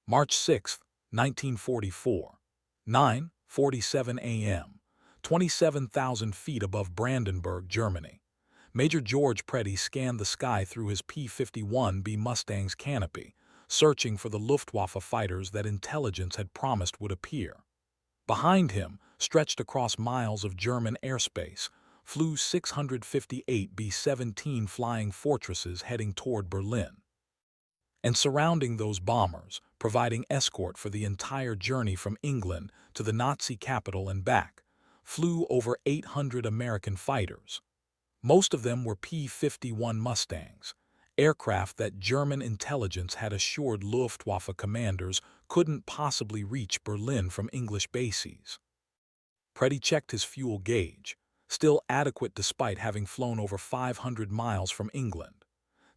March 6, 1944, 9:47 a.m., 27,000 feet above Brandenburg, Germany. Major George Preddy scanned the sky through his P-51B Mustangs canopy, searching for the Luftwaffe fighters that intelligence had promised would appear. Behind him, stretched across miles of German airspace, flew 658 B-17 flying fortresses heading toward Berlin. And surrounding those bombers, providing escort for the entire journey from England to the Nazi capital and back, flew over 800 American fighters. Most of them were P-51 Mustangs, aircraft that German intelligence had assured Luftwaffe commanders couldn't possibly reach Berlin from English bases. Preddy checked his fuel gauge, still adequate despite having flown over 500 miles from England.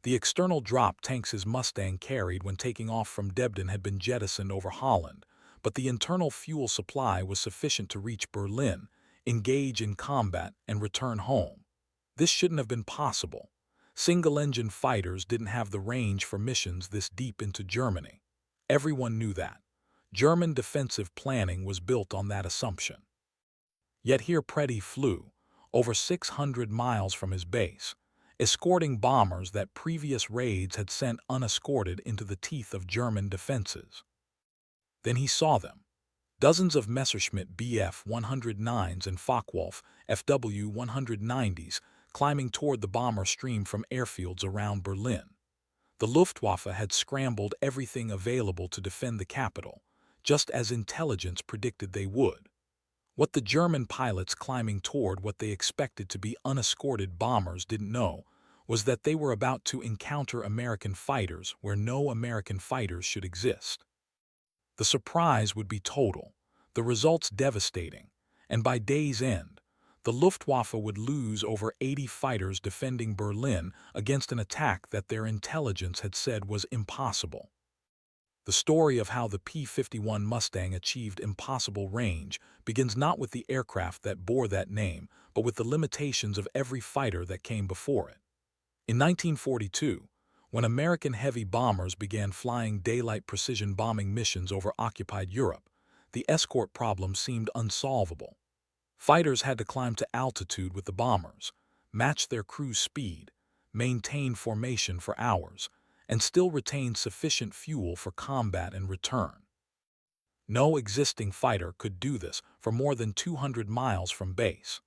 The external drop tanks his Mustang carried when taking off from Debden had been jettisoned over Holland, but the internal fuel supply was sufficient to reach Berlin, engage in combat, and return home. This shouldn't have been possible. Single-engine fighters didn't have the range for missions this deep into Germany. Everyone knew that. German defensive planning was built on that assumption. Yet here Preddy flew, over 600 miles from his base, escorting bombers that previous raids had sent unescorted into the teeth of German defenses. Then he saw them. Dozens of Messerschmitt Bf-109s and Focke-Wulf FW-190s climbing toward the bomber stream from airfields around Berlin. The Luftwaffe had scrambled everything available to defend the capital, just as intelligence predicted they would. What the German pilots climbing toward what they expected to be unescorted bombers didn't know was that they were about to encounter American fighters where no American fighters should exist. The surprise would be total, the results devastating, and by day's end, the Luftwaffe would lose over 80 fighters defending Berlin against an attack that their intelligence had said was impossible. The story of how the P-51 Mustang achieved impossible range begins not with the aircraft that bore that name, but with the limitations of every fighter that came before it. In 1942, when American heavy bombers began flying daylight precision bombing missions over occupied Europe, the escort problem seemed unsolvable. Fighters had to climb to altitude with the bombers, match their cruise speed, maintain formation for hours, and still retain sufficient fuel for combat and return. No existing fighter could do this for more than 200 miles from base.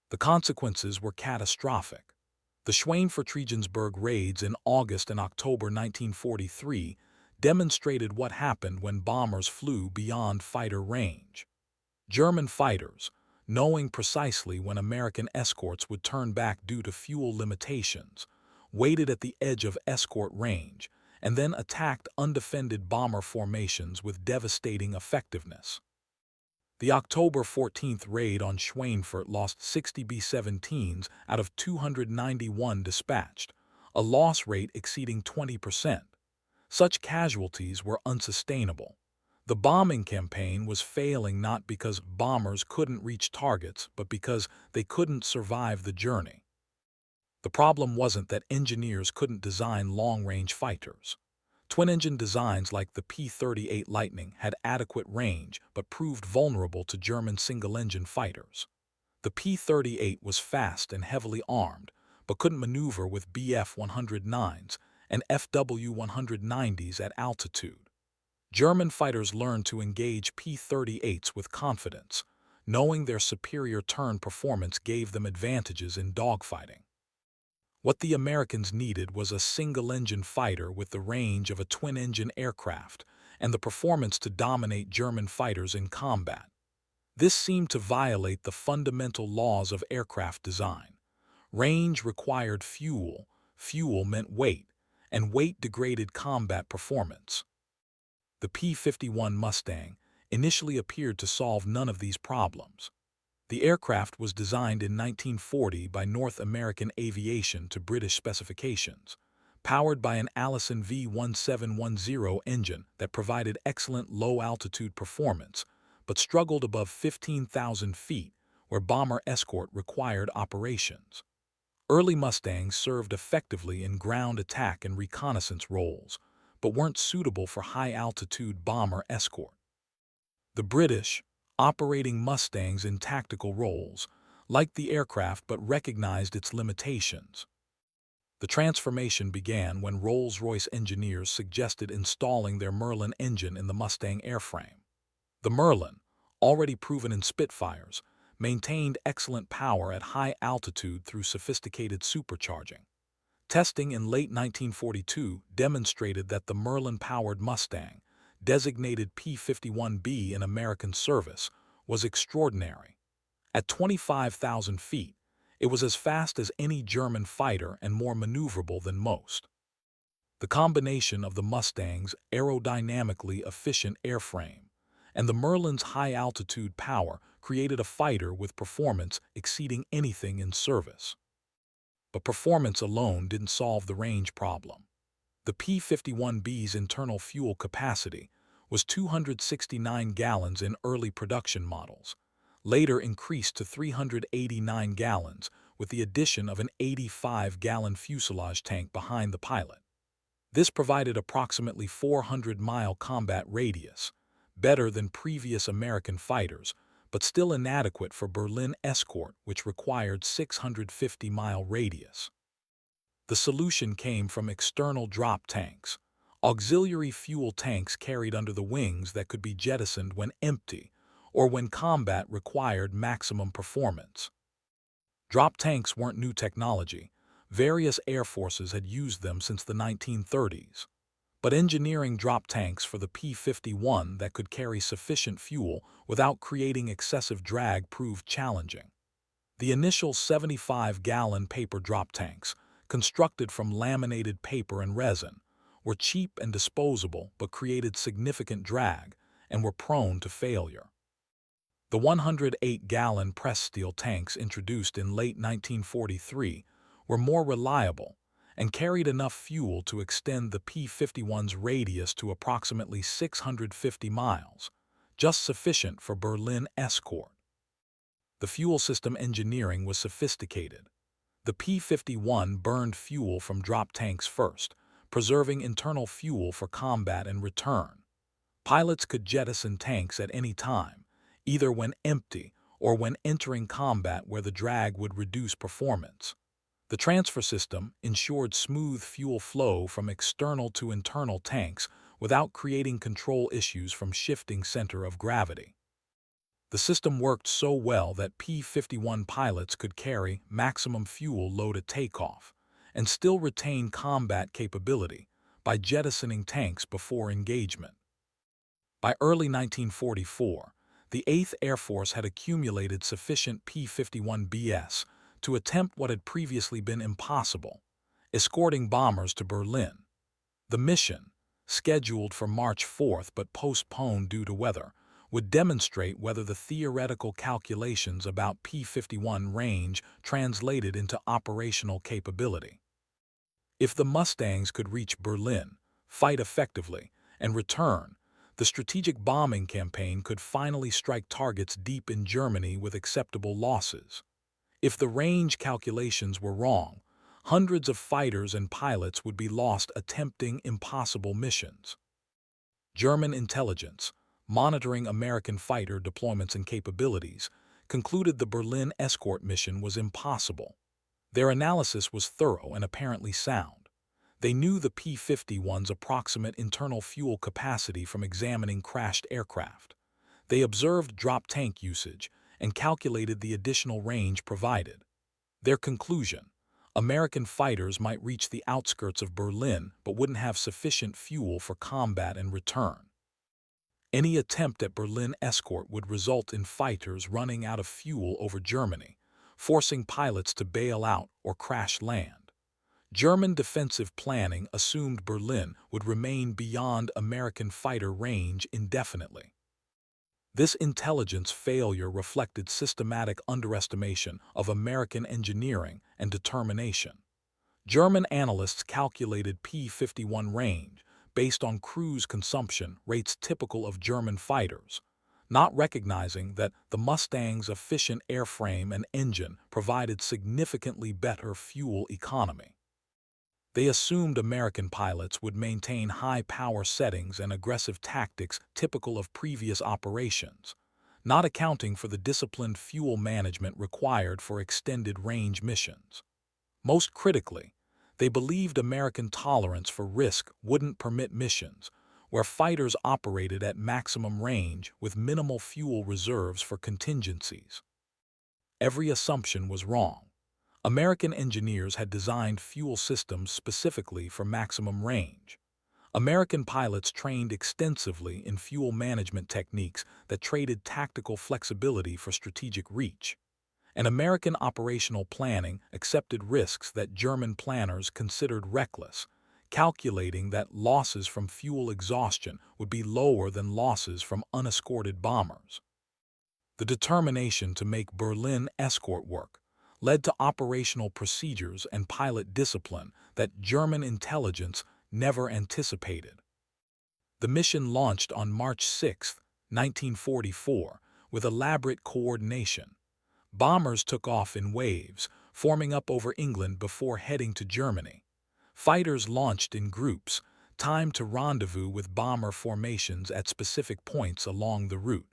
The consequences were catastrophic. The Schweinfurt-Regensburg raids in August and October 1943 demonstrated what happened when bombers flew beyond fighter range. German fighters, knowing precisely when American escorts would turn back due to fuel limitations, waited at the edge of escort range and then attacked undefended bomber formations with devastating effectiveness. The October 14th raid on Schweinfurt lost 60 B-17s out of 291 dispatched, a loss rate exceeding 20%. Such casualties were unsustainable. The bombing campaign was failing not because bombers couldn't reach targets, but because they couldn't survive the journey. The problem wasn't that engineers couldn't design long-range fighters. Twin-engine designs like the P-38 Lightning had adequate range but proved vulnerable to German single-engine fighters. The P-38 was fast and heavily armed, but couldn't maneuver with Bf-109s and FW-190s at altitude. German fighters learned to engage P-38s with confidence, knowing their superior turn performance gave them advantages in dogfighting. What the Americans needed was a single-engine fighter with the range of a twin-engine aircraft and the performance to dominate German fighters in combat. This seemed to violate the fundamental laws of aircraft design. Range required fuel, fuel meant weight, and weight degraded combat performance. The P-51 Mustang initially appeared to solve none of these problems. The aircraft was designed in 1940 by North American Aviation to British specifications, powered by an Allison V1710 engine that provided excellent low-altitude performance, but struggled above 15,000 feet, where bomber escort required operations. Early Mustangs served effectively in ground attack and reconnaissance roles, but weren't suitable for high-altitude bomber escort. The British, operating Mustangs in tactical roles, liked the aircraft but recognized its limitations. The transformation began when Rolls-Royce engineers suggested installing their Merlin engine in the Mustang airframe. The Merlin, already proven in Spitfires, maintained excellent power at high altitude through sophisticated supercharging. Testing in late 1942 demonstrated that the Merlin-powered Mustang, designated P-51B in American service, was extraordinary. At 25,000 feet, it was as fast as any German fighter and more maneuverable than most. The combination of the Mustang's aerodynamically efficient airframe and the Merlin's high-altitude power created a fighter with performance exceeding anything in service. But performance alone didn't solve the range problem. The P-51B's internal fuel capacity was 269 gallons in early production models, later increased to 389 gallons with the addition of an 85-gallon fuselage tank behind the pilot. This provided approximately 400-mile combat radius, better than previous American fighters, but still inadequate for Berlin escort, which required 650-mile radius. The solution came from external drop tanks, auxiliary fuel tanks carried under the wings that could be jettisoned when empty or when combat required maximum performance. Drop tanks weren't new technology. Various air forces had used them since the 1930s. But engineering drop tanks for the P-51 that could carry sufficient fuel without creating excessive drag proved challenging. The initial 75-gallon paper drop tanks, constructed from laminated paper and resin, were cheap and disposable but created significant drag and were prone to failure. The 108-gallon pressed steel tanks introduced in late 1943 were more reliable and carried enough fuel to extend the P-51's radius to approximately 650 miles, just sufficient for Berlin escort. The fuel system engineering was sophisticated. The P-51 burned fuel from drop tanks first, preserving internal fuel for combat and return. Pilots could jettison tanks at any time, either when empty or when entering combat where the drag would reduce performance. The transfer system ensured smooth fuel flow from external to internal tanks without creating control issues from shifting center of gravity. The system worked so well that P-51 pilots could carry maximum fuel load at takeoff and still retain combat capability by jettisoning tanks before engagement. By early 1944, the 8th Air Force had accumulated sufficient P-51Bs to attempt what had previously been impossible, escorting bombers to Berlin. The mission, scheduled for March 4th but postponed due to weather, would demonstrate whether the theoretical calculations about P-51 range translated into operational capability. If the Mustangs could reach Berlin, fight effectively, and return, the strategic bombing campaign could finally strike targets deep in Germany with acceptable losses. If the range calculations were wrong, hundreds of fighters and pilots would be lost attempting impossible missions. German intelligence, monitoring American fighter deployments and capabilities, concluded the Berlin escort mission was impossible. Their analysis was thorough and apparently sound. They knew the P-51's approximate internal fuel capacity from examining crashed aircraft. They observed drop tank usage and calculated the additional range provided. Their conclusion: American fighters might reach the outskirts of Berlin but wouldn't have sufficient fuel for combat and return. Any attempt at Berlin escort would result in fighters running out of fuel over Germany, forcing pilots to bail out or crash land. German defensive planning assumed Berlin would remain beyond American fighter range indefinitely. This intelligence failure reflected systematic underestimation of American engineering and determination. German analysts calculated P-51 range based on cruise consumption rates typical of German fighters, not recognizing that the Mustang's efficient airframe and engine provided significantly better fuel economy. They assumed American pilots would maintain high power settings and aggressive tactics typical of previous operations, not accounting for the disciplined fuel management required for extended range missions. Most critically, they believed American tolerance for risk wouldn't permit missions where fighters operated at maximum range with minimal fuel reserves for contingencies. Every assumption was wrong. American engineers had designed fuel systems specifically for maximum range. American pilots trained extensively in fuel management techniques that traded tactical flexibility for strategic reach. And American operational planning accepted risks that German planners considered reckless, calculating that losses from fuel exhaustion would be lower than losses from unescorted bombers. The determination to make Berlin escort work led to operational procedures and pilot discipline that German intelligence never anticipated. The mission launched on March 6, 1944, with elaborate coordination. Bombers took off in waves, forming up over England before heading to Germany. Fighters launched in groups, timed to rendezvous with bomber formations at specific points along the route.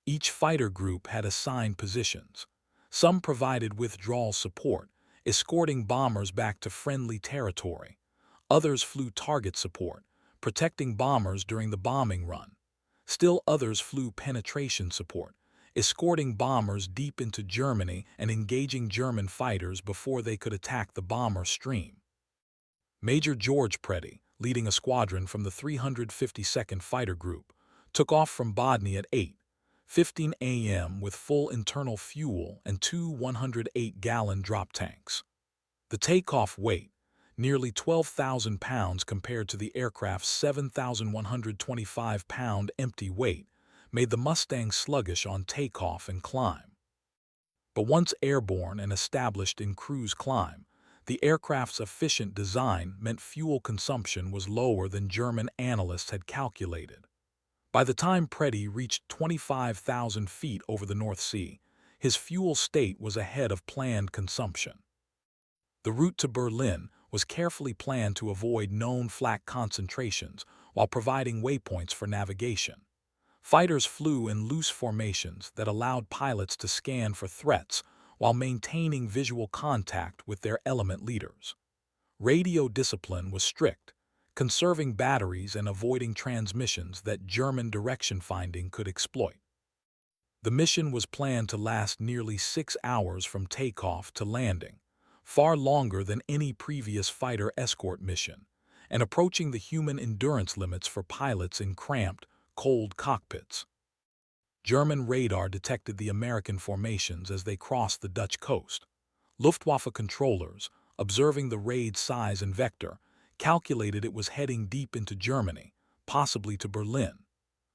Each fighter group had assigned positions. Some provided withdrawal support, escorting bombers back to friendly territory. Others flew target support, protecting bombers during the bombing run. Still others flew penetration support, escorting bombers deep into Germany and engaging German fighters before they could attack the bomber stream. Major George Preddy, leading a squadron from the 352nd Fighter Group, took off from Bodny at 8:15 a.m. with full internal fuel and two 108-gallon drop tanks. The takeoff weight, nearly 12,000 pounds compared to the aircraft's 7,125-pound empty weight, made the Mustang sluggish on takeoff and climb. But once airborne and established in cruise climb, the aircraft's efficient design meant fuel consumption was lower than German analysts had calculated. By the time Preddy reached 25,000 feet over the North Sea, his fuel state was ahead of planned consumption. The route to Berlin was carefully planned to avoid known flak concentrations while providing waypoints for navigation. Fighters flew in loose formations that allowed pilots to scan for threats while maintaining visual contact with their element leaders. Radio discipline was strict, conserving batteries and avoiding transmissions that German direction finding could exploit. The mission was planned to last nearly 6 hours from takeoff to landing, far longer than any previous fighter escort mission, and approaching the human endurance limits for pilots in cramped, cold cockpits. German radar detected the American formations as they crossed the Dutch coast. Luftwaffe controllers, observing the raid's size and vector, calculated it was heading deep into Germany, possibly to Berlin.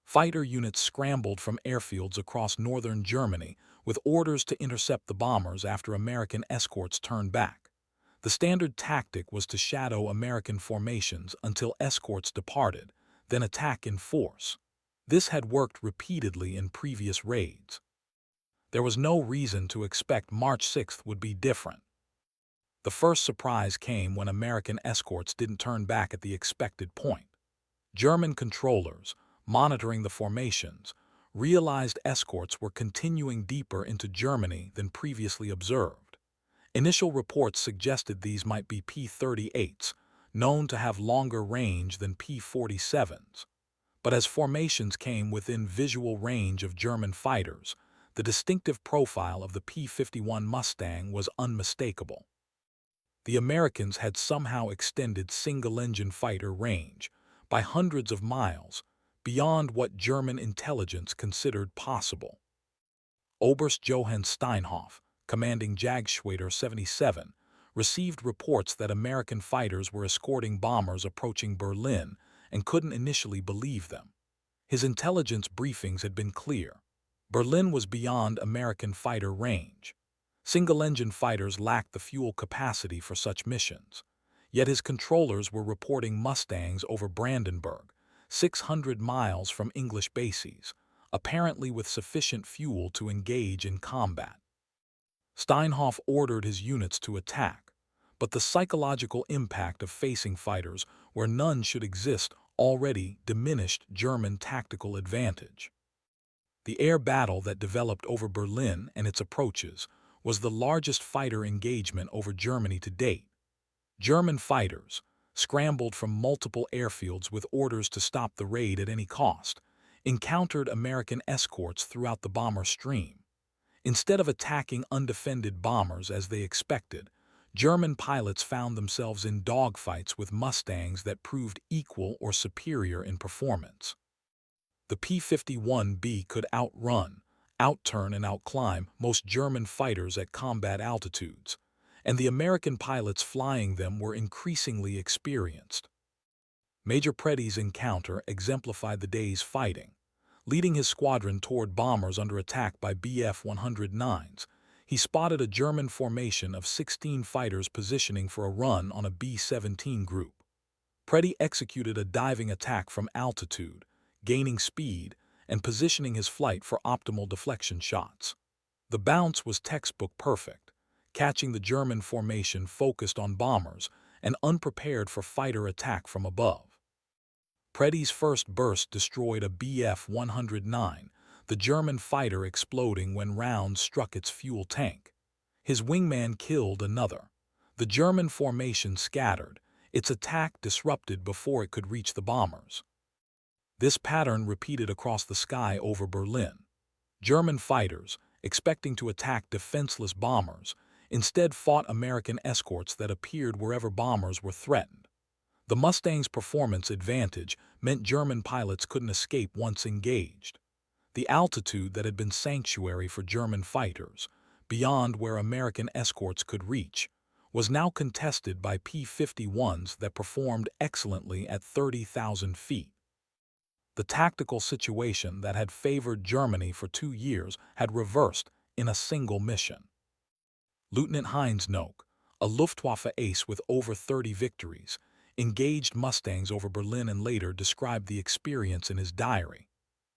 Fighter units scrambled from airfields across northern Germany with orders to intercept the bombers after American escorts turned back. The standard tactic was to shadow American formations until escorts departed, then attack in force. This had worked repeatedly in previous raids. There was no reason to expect March 6th would be different. The first surprise came when American escorts didn't turn back at the expected point. German controllers, monitoring the formations, realized escorts were continuing deeper into Germany than previously observed. Initial reports suggested these might be P-38s, known to have longer range than P-47s. But as formations came within visual range of German fighters, the distinctive profile of the P-51 Mustang was unmistakable. The Americans had somehow extended single-engine fighter range by hundreds of miles beyond what German intelligence considered possible. Oberst Johann Steinhoff, commanding Jagdschwader 77, received reports that American fighters were escorting bombers approaching Berlin and couldn't initially believe them. His intelligence briefings had been clear. Berlin was beyond American fighter range. Single-engine fighters lacked the fuel capacity for such missions. Yet his controllers were reporting Mustangs over Brandenburg, 600 miles from English bases, apparently with sufficient fuel to engage in combat. Steinhoff ordered his units to attack, but the psychological impact of facing fighters where none should exist already diminished German tactical advantage. The air battle that developed over Berlin and its approaches was the largest fighter engagement over Germany to date. German fighters, scrambled from multiple airfields with orders to stop the raid at any cost, encountered American escorts throughout the bomber stream. Instead of attacking undefended bombers as they expected, German pilots found themselves in dogfights with Mustangs that proved equal or superior in performance. The P-51B could outrun, outturn, and outclimb most German fighters at combat altitudes, and the American pilots flying them were increasingly experienced. Major Pretty's encounter exemplified the day's fighting. Leading his squadron toward bombers under attack by Bf-109s, he spotted a German formation of 16 fighters positioning for a run on a B-17 group. Pretty executed a diving attack from altitude, gaining speed and positioning his flight for optimal deflection shots. The bounce was textbook perfect, catching the German formation focused on bombers and unprepared for fighter attack from above. Pretty's first burst destroyed a Bf-109, the German fighter exploding when rounds struck its fuel tank. His wingman killed another. The German formation scattered, its attack disrupted before it could reach the bombers. This pattern repeated across the sky over Berlin. German fighters, expecting to attack defenseless bombers, instead fought American escorts that appeared wherever bombers were threatened. The Mustangs' performance advantage meant German pilots couldn't escape once engaged. The altitude that had been sanctuary for German fighters, beyond where American escorts could reach, was now contested by P-51s that performed excellently at 30,000 feet. The tactical situation that had favored Germany for 2 years had reversed in a single mission. Lieutenant Heinz Nock, a Luftwaffe ace with over 30 victories, engaged Mustangs over Berlin and later described the experience in his diary.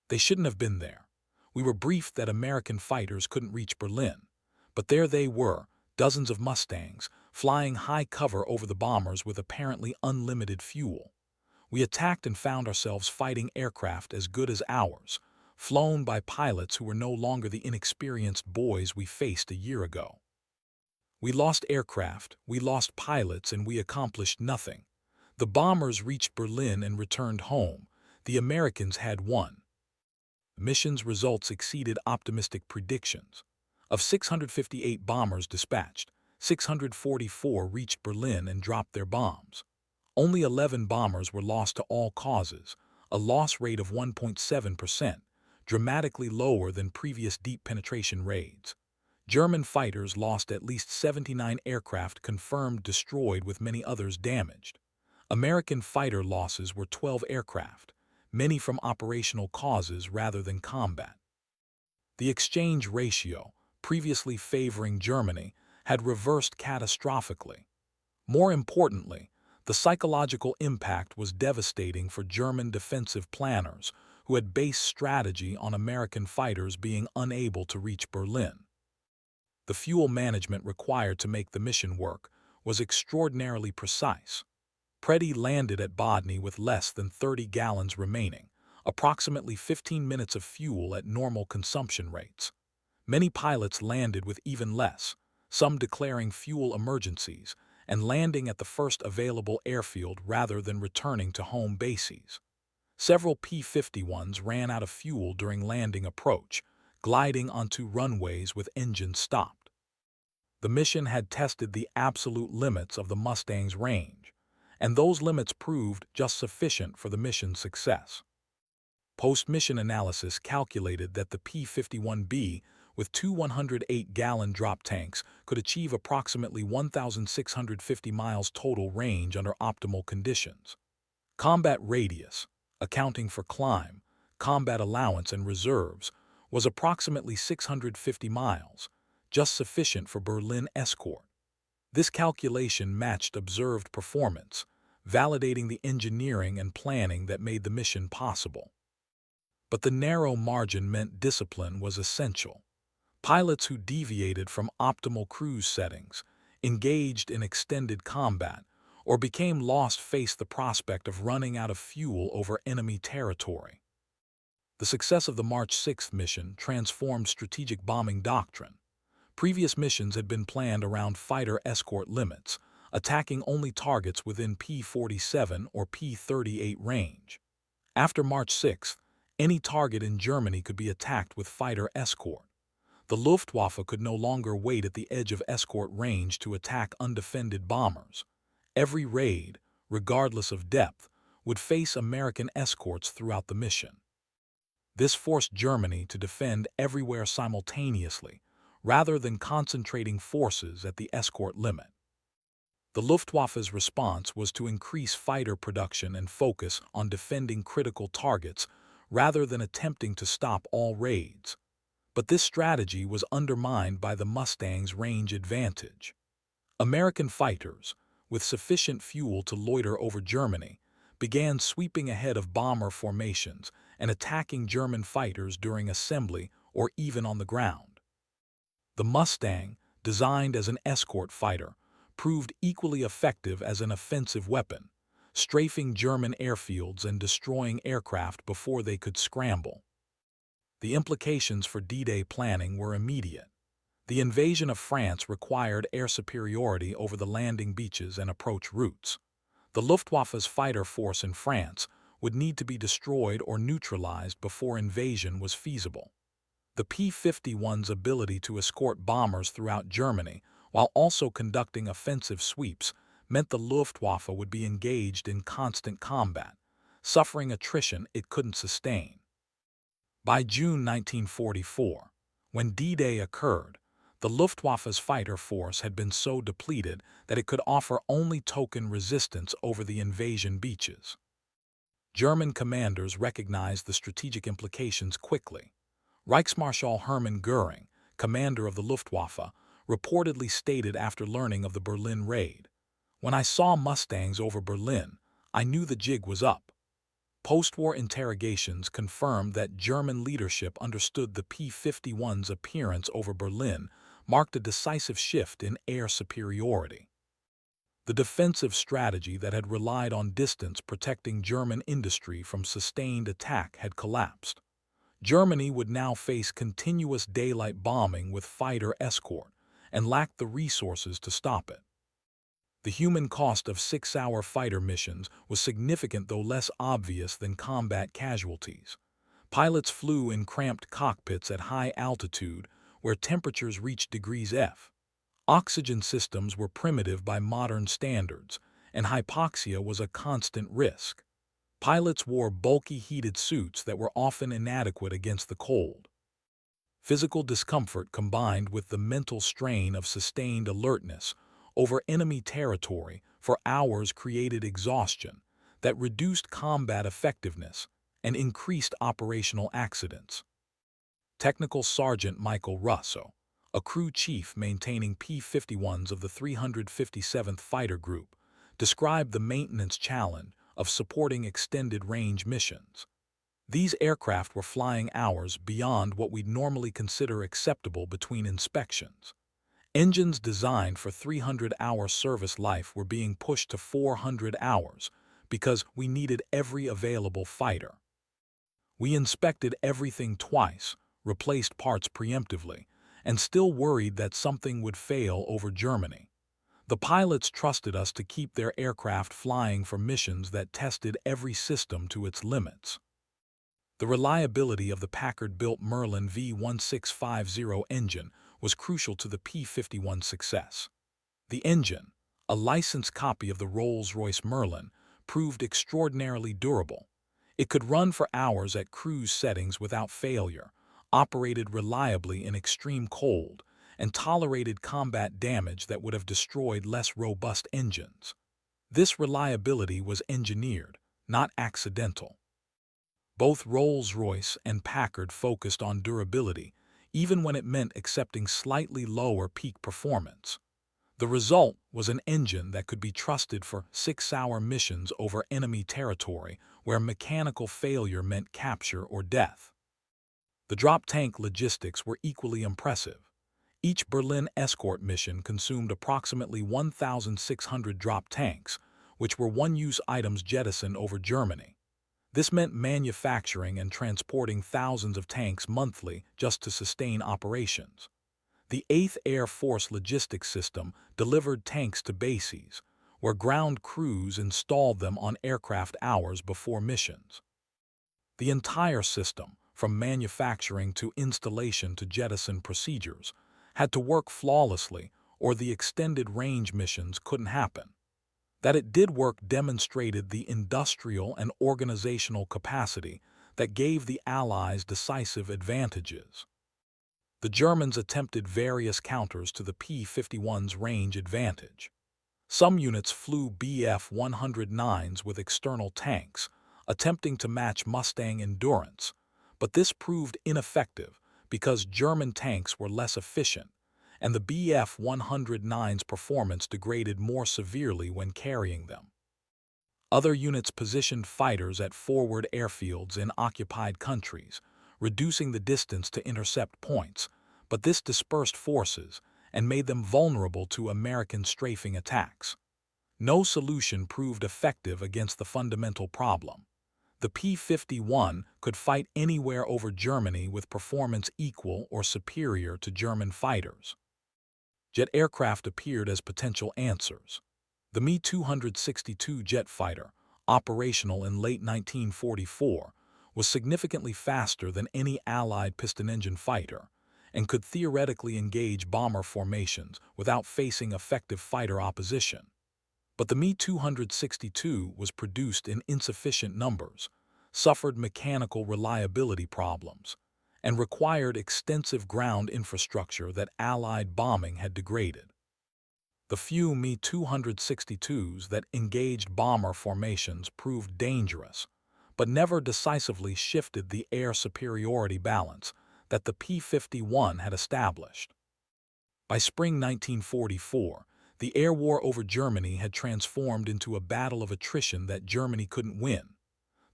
"They shouldn't have been there. We were briefed that American fighters couldn't reach Berlin, but there they were, dozens of Mustangs, flying high cover over the bombers with apparently unlimited fuel. We attacked and found ourselves fighting aircraft as good as ours, flown by pilots who were no longer the inexperienced boys we faced a year ago. We lost aircraft, we lost pilots, and we accomplished nothing. The bombers reached Berlin and returned home. The Americans had won." The mission's results exceeded optimistic predictions. Of 658 bombers dispatched, 644 reached Berlin and dropped their bombs. Only 11 bombers were lost to all causes, a loss rate of 1.7%, dramatically lower than previous deep penetration raids. German fighters lost at least 79 aircraft confirmed destroyed with many others damaged. American fighter losses were 12 aircraft, many from operational causes rather than combat. The exchange ratio, previously favoring Germany, had reversed catastrophically. More importantly, the psychological impact was devastating for German defensive planners who had based strategy on American fighters being unable to reach Berlin. The fuel management required to make the mission work was extraordinarily precise. Pretty landed at Bodny with less than 30 gallons remaining, approximately 15 minutes of fuel at normal consumption rates. Many pilots landed with even less, some declaring fuel emergencies and landing at the first available airfield rather than returning to home bases. Several P-51s ran out of fuel during landing approach, gliding onto runways with engines stopped. The mission had tested the absolute limits of the Mustang's range, and those limits proved just sufficient for the mission's success. Post-mission analysis calculated that the P-51B, with two 108-gallon drop tanks, could achieve approximately 1,650 miles total range under optimal conditions. Combat radius, accounting for climb, combat allowance, and reserves, was approximately 650 miles, just sufficient for Berlin escort. This calculation matched observed performance, validating the engineering and planning that made the mission possible. But the narrow margin meant discipline was essential. Pilots who deviated from optimal cruise settings, engaged in extended combat, or became lost faced the prospect of running out of fuel over enemy territory. The success of the March 6 mission transformed strategic bombing doctrine. Previous missions had been planned around fighter escort limits, attacking only targets within P-47 or P-38 range. After March 6, any target in Germany could be attacked with fighter escort. The Luftwaffe could no longer wait at the edge of escort range to attack undefended bombers. Every raid, regardless of depth, would face American escorts throughout the mission. This forced Germany to defend everywhere simultaneously, rather than concentrating forces at the escort limit. The Luftwaffe's response was to increase fighter production and focus on defending critical targets rather than attempting to stop all raids. But this strategy was undermined by the Mustangs' range advantage. American fighters, with sufficient fuel to loiter over Germany, began sweeping ahead of bomber formations and attacking German fighters during assembly or even on the ground. The Mustang, designed as an escort fighter, proved equally effective as an offensive weapon, strafing German airfields and destroying aircraft before they could scramble. The implications for D-Day planning were immediate. The invasion of France required air superiority over the landing beaches and approach routes. The Luftwaffe's fighter force in France would need to be destroyed or neutralized before invasion was feasible. The P-51's ability to escort bombers throughout Germany while also conducting offensive sweeps meant the Luftwaffe would be engaged in constant combat, suffering attrition it couldn't sustain. By June 1944, when D-Day occurred, the Luftwaffe's fighter force had been so depleted that it could offer only token resistance over the invasion beaches. German commanders recognized the strategic implications quickly. Reichsmarschall Hermann Göring, commander of the Luftwaffe, reportedly stated after learning of the Berlin raid, "When I saw Mustangs over Berlin, I knew the jig was up." Post-war interrogations confirmed that German leadership understood the P-51's appearance over Berlin marked a decisive shift in air superiority. The defensive strategy that had relied on distance protecting German industry from sustained attack had collapsed. Germany would now face continuous daylight bombing with fighter escort and lacked the resources to stop it. The human cost of 6-hour fighter missions was significant though less obvious than combat casualties. Pilots flew in cramped cockpits at high altitude where temperatures reached degrees F. Oxygen systems were primitive by modern standards, and hypoxia was a constant risk. Pilots wore bulky heated suits that were often inadequate against the cold. Physical discomfort combined with the mental strain of sustained alertness over enemy territory for hours created exhaustion that reduced combat effectiveness and increased operational accidents. Technical Sergeant Michael Russo, a crew chief maintaining P-51s of the 357th Fighter Group, described the maintenance challenge of supporting extended-range missions. These aircraft were flying hours beyond what we'd normally consider acceptable between inspections. Engines designed for 300-hour service life were being pushed to 400 hours because we needed every available fighter. We inspected everything twice, replaced parts preemptively, and still worried that something would fail over Germany. The pilots trusted us to keep their aircraft flying for missions that tested every system to its limits. The reliability of the Packard-built Merlin V1650 engine was crucial to the P-51's success. The engine, a licensed copy of the Rolls-Royce Merlin, proved extraordinarily durable. It could run for hours at cruise settings without failure, operated reliably in extreme cold, and tolerated combat damage that would have destroyed less robust engines. This reliability was engineered, not accidental. Both Rolls-Royce and Packard focused on durability, even when it meant accepting slightly lower peak performance. The result was an engine that could be trusted for 6-hour missions over enemy territory where mechanical failure meant capture or death. The drop tank logistics were equally impressive. Each Berlin escort mission consumed approximately 1,600 drop tanks, which were one-use items jettisoned over Germany. This meant manufacturing and transporting thousands of tanks monthly just to sustain operations. The 8th Air Force Logistics System delivered tanks to bases, where ground crews installed them on aircraft hours before missions. The entire system, from manufacturing to installation to jettison procedures, had to work flawlessly or the extended range missions couldn't happen. That it did work demonstrated the industrial and organizational capacity that gave the Allies decisive advantages. The Germans attempted various counters to the P-51's range advantage. Some units flew Bf-109s with external tanks, attempting to match Mustang endurance, but this proved ineffective because German tanks were less efficient, and the Bf-109's performance degraded more severely when carrying them. Other units positioned fighters at forward airfields in occupied countries, reducing the distance to intercept points, but this dispersed forces and made them vulnerable to American strafing attacks. No solution proved effective against the fundamental problem. The P-51 could fight anywhere over Germany with performance equal or superior to German fighters. Jet aircraft appeared as potential answers. The Me-262 jet fighter, operational in late 1944, was significantly faster than any Allied piston-engine fighter and could theoretically engage bomber formations without facing effective fighter opposition. But the Me-262 was produced in insufficient numbers, suffered mechanical reliability problems, and required extensive ground infrastructure that Allied bombing had degraded. The few Me-262s that engaged bomber formations proved dangerous, but never decisively shifted the air superiority balance that the P-51 had established. By spring 1944, the air war over Germany had transformed into a battle of attrition that Germany couldn't win.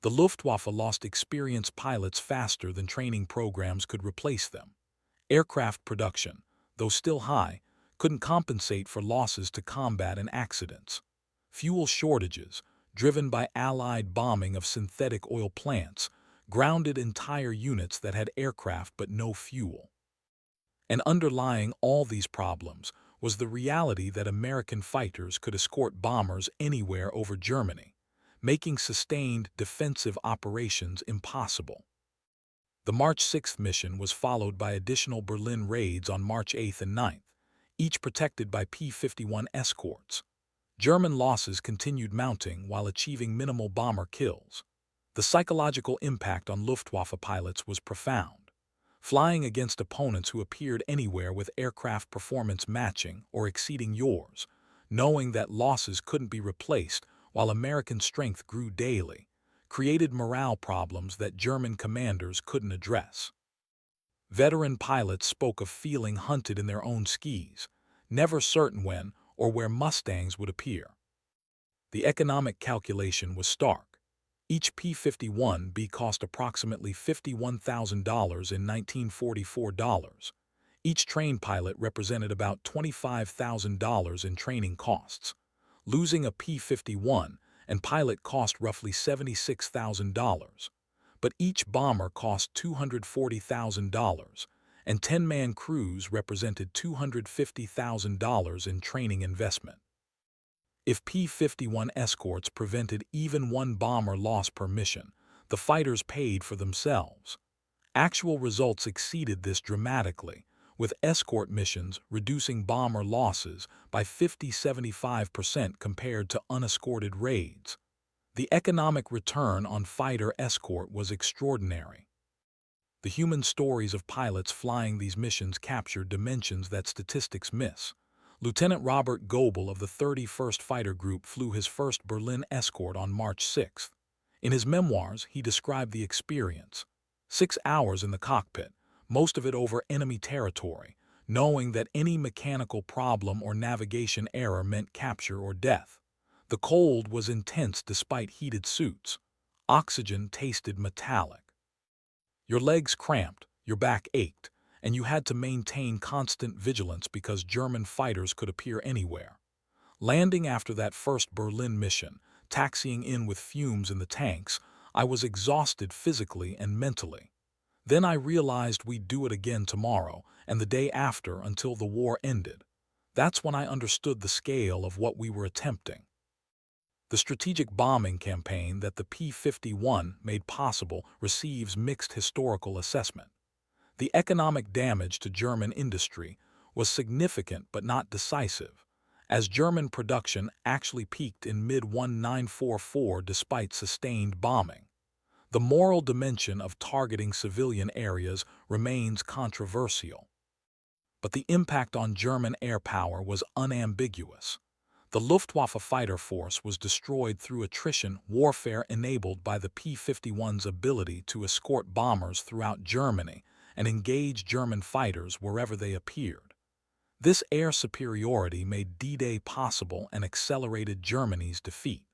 The Luftwaffe lost experienced pilots faster than training programs could replace them. Aircraft production, though still high, couldn't compensate for losses to combat and accidents. Fuel shortages, driven by Allied bombing of synthetic oil plants, grounded entire units that had aircraft but no fuel. And underlying all these problems was the reality that American fighters could escort bombers anywhere over Germany, making sustained defensive operations impossible. The March 6th mission was followed by additional Berlin raids on March 8th and 9th, each protected by P-51 escorts. German losses continued mounting while achieving minimal bomber kills. The psychological impact on Luftwaffe pilots was profound. Flying against opponents who appeared anywhere with aircraft performance matching or exceeding yours, knowing that losses couldn't be replaced while American strength grew daily, created morale problems that German commanders couldn't address. Veteran pilots spoke of feeling hunted in their own skis, never certain when or where Mustangs would appear. The economic calculation was stark. Each P-51B cost approximately $51,000 in 1944 dollars. Each trained pilot represented about $25,000 in training costs. Losing a P-51 and pilot cost roughly $76,000. But each bomber cost $240,000, and 10-man crews represented $250,000 in training investment. If P-51 escorts prevented even one bomber loss per mission, the fighters paid for themselves. Actual results exceeded this dramatically, with escort missions reducing bomber losses by 50–75% compared to unescorted raids. The economic return on fighter escort was extraordinary. The human stories of pilots flying these missions captured dimensions that statistics miss. Lieutenant Robert Goebel of the 31st Fighter Group flew his first Berlin escort on March 6th. In his memoirs, he described the experience. 6 hours in the cockpit, most of it over enemy territory, knowing that any mechanical problem or navigation error meant capture or death. The cold was intense despite heated suits. Oxygen tasted metallic. Your legs cramped, your back ached, and you had to maintain constant vigilance because German fighters could appear anywhere. Landing after that first Berlin mission, taxiing in with fumes in the tanks, I was exhausted physically and mentally. Then I realized we'd do it again tomorrow and the day after until the war ended. That's when I understood the scale of what we were attempting. The strategic bombing campaign that the P-51 made possible receives mixed historical assessment. The economic damage to German industry was significant but not decisive, as German production actually peaked in mid-1944 despite sustained bombing. The moral dimension of targeting civilian areas remains controversial. But the impact on German air power was unambiguous. The Luftwaffe fighter force was destroyed through attrition warfare enabled by the P-51's ability to escort bombers throughout Germany and engage German fighters wherever they appeared. This air superiority made D-Day possible and accelerated Germany's defeat.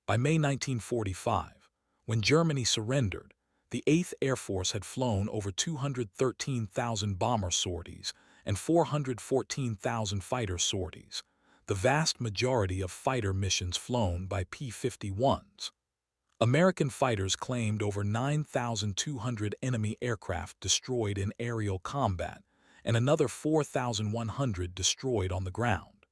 By May 1945, when Germany surrendered, the 8th Air Force had flown over 213,000 bomber sorties and 414,000 fighter sorties, the vast majority of fighter missions flown by P-51s. American fighters claimed over 9,200 enemy aircraft destroyed in aerial combat and another 4,100 destroyed on the ground.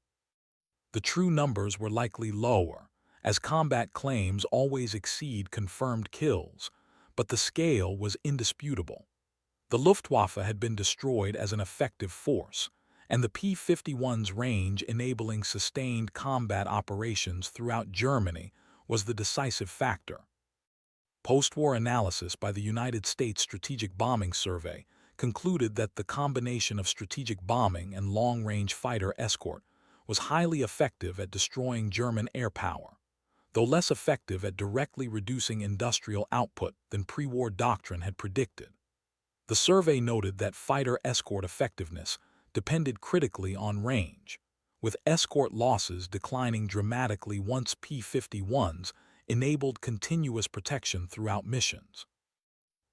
The true numbers were likely lower, as combat claims always exceed confirmed kills, but the scale was indisputable. The Luftwaffe had been destroyed as an effective force, and the P-51's range enabling sustained combat operations throughout Germany was the decisive factor. Post-war analysis by the United States Strategic Bombing Survey concluded that the combination of strategic bombing and long-range fighter escort was highly effective at destroying German air power, though less effective at directly reducing industrial output than pre-war doctrine had predicted. The survey noted that fighter escort effectiveness depended critically on range, with escort losses declining dramatically once P-51s enabled continuous protection throughout missions.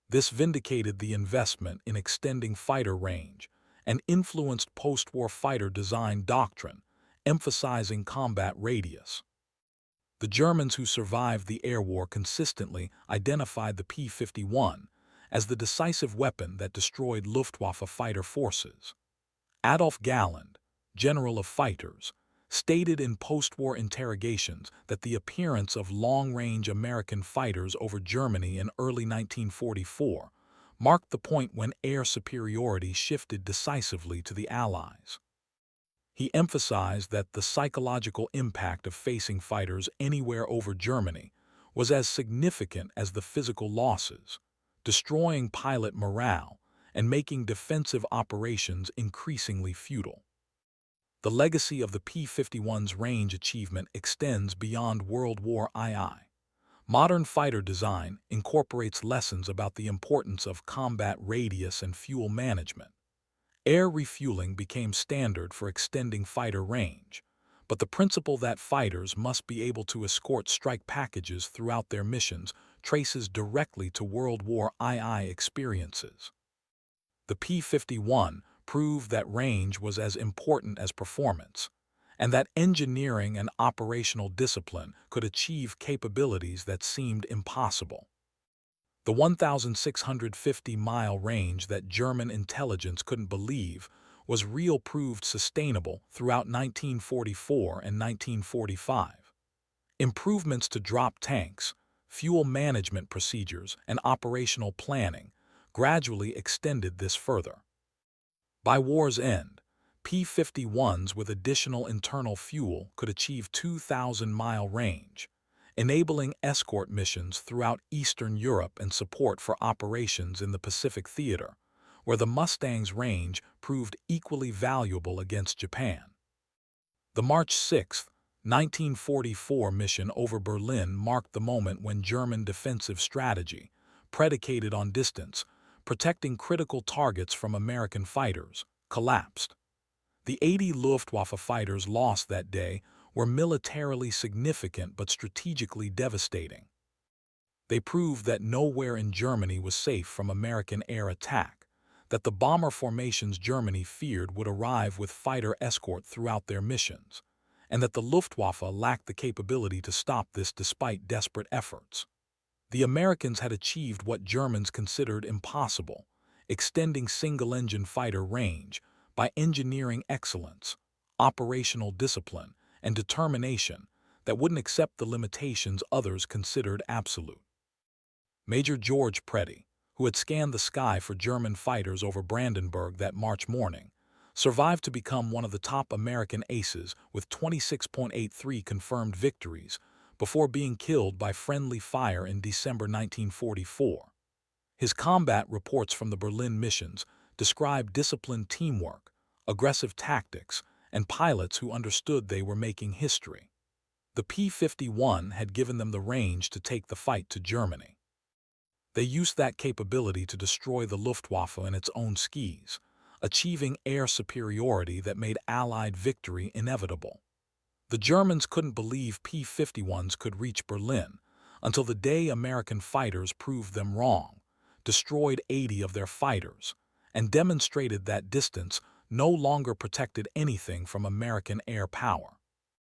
This vindicated the investment in extending fighter range and influenced post-war fighter design doctrine, emphasizing combat radius. The Germans who survived the air war consistently identified the P-51 as the decisive weapon that destroyed Luftwaffe fighter forces. Adolf Galland, General of Fighters, stated in post-war interrogations that the appearance of long-range American fighters over Germany in early 1944 marked the point when air superiority shifted decisively to the Allies. He emphasized that the psychological impact of facing fighters anywhere over Germany was as significant as the physical losses, destroying pilot morale and making defensive operations increasingly futile. The legacy of the P-51's range achievement extends beyond World War II. Modern fighter design incorporates lessons about the importance of combat radius and fuel management. Air refueling became standard for extending fighter range, but the principle that fighters must be able to escort strike packages throughout their missions traces directly to World War II experiences. The P-51 proved that range was as important as performance, and that engineering and operational discipline could achieve capabilities that seemed impossible. The 1,650-mile range that German intelligence couldn't believe was proved sustainable throughout 1944 and 1945. Improvements to drop tanks, fuel management procedures, and operational planning gradually extended this further. By war's end, P-51s with additional internal fuel could achieve 2,000-mile range, enabling escort missions throughout Eastern Europe and support for operations in the Pacific Theater, where the Mustang's range proved equally valuable against Japan. The March 6, 1944 mission over Berlin marked the moment when German defensive strategy, predicated on distance, protecting critical targets from American fighters, collapsed. The 80 Luftwaffe fighters lost that day were militarily significant but strategically devastating. They proved that nowhere in Germany was safe from American air attack, that the bomber formations Germany feared would arrive with fighter escort throughout their missions, and that the Luftwaffe lacked the capability to stop this despite desperate efforts. The Americans had achieved what Germans considered impossible, extending single-engine fighter range by engineering excellence, operational discipline, and determination that wouldn't accept the limitations others considered absolute. Major George Preddy, who had scanned the sky for German fighters over Brandenburg that March morning, survived to become one of the top American aces with 26.83 confirmed victories before being killed by friendly fire in December 1944. His combat reports from the Berlin missions describe disciplined teamwork, aggressive tactics, and pilots who understood they were making history. The P-51 had given them the range to take the fight to Germany. They used that capability to destroy the Luftwaffe in its own skis, achieving air superiority that made Allied victory inevitable. The Germans couldn't believe P-51s could reach Berlin until the day American fighters proved them wrong, destroyed 80 of their fighters, and demonstrated that distance no longer protected anything from American air power.